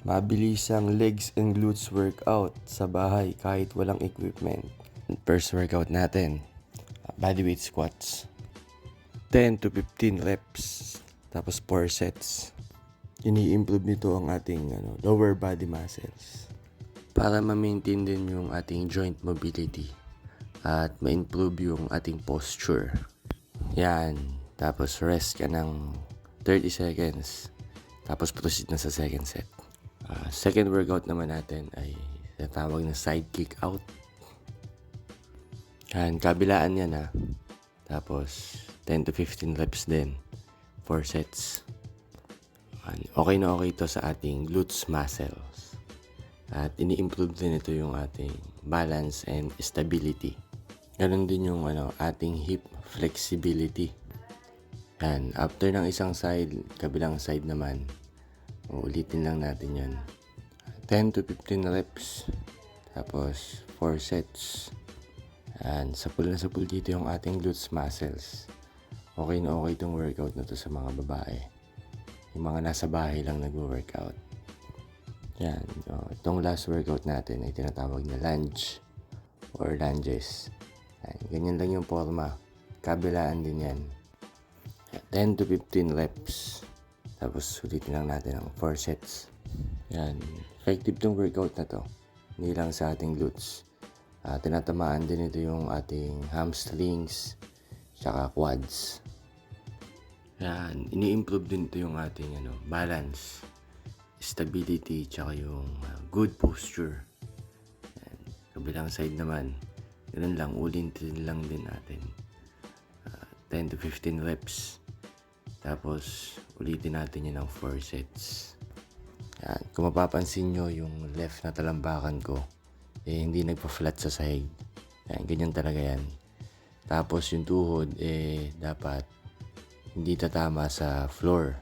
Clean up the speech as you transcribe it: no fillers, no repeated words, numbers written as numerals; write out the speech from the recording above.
Mabilisang legs and glutes workout sa bahay kahit walang equipment. First workout natin, bodyweight squats. 10 to 15 reps, tapos 4 sets. Ini-improve nito ang ating lower body muscles para ma-maintain din yung ating joint mobility at ma-improve yung ating posture. Yan, tapos rest ka ng 30 seconds, tapos proceed na sa second set. Second workout naman natin ay tinatawag na side kick out. Yan, kabilaan yan ha. Tapos 10 to 15 reps din, 4 sets. Okay na okay ito sa ating glutes muscles. At ini-improve din ito yung ating balance and stability. Ganon din yung ating hip flexibility. Yan, after ng isang side, kabilang side naman, ulitin lang natin yan. 10 to 15 reps, tapos 4 sets. Yan, sapul na sapul dito yung ating glutes muscles. Okay na okay itong workout na to sa mga babae. Yung mga nasa bahay lang nag-workout. Yan, itong last workout natin ay tinatawag na lunge or lunges. Yan, ganyan lang yung forma. Kabilaan din yan. 10 to 15 reps. Tapos ulitin lang natin ang 4 sets. Yan, effective tong workout na to. Hindi lang sa ating glutes. Tinatamaan din ito yung ating hamstrings tsaka quads. Yan, ini-improve din ito yung ating balance, stability, tsaka yung good posture. Yan, kabilang side naman, ganun lang, ulitin lang din natin. 10 to 15 reps. Tapos, ulitin natin yun ng 4 sets. Yan, kung mapapansin nyo, yung left na talambakan ko, hindi nagpa-flat sa sahig. Yan, ganyan talaga yan. Tapos, yung tuhod, dapat hindi tatama sa floor.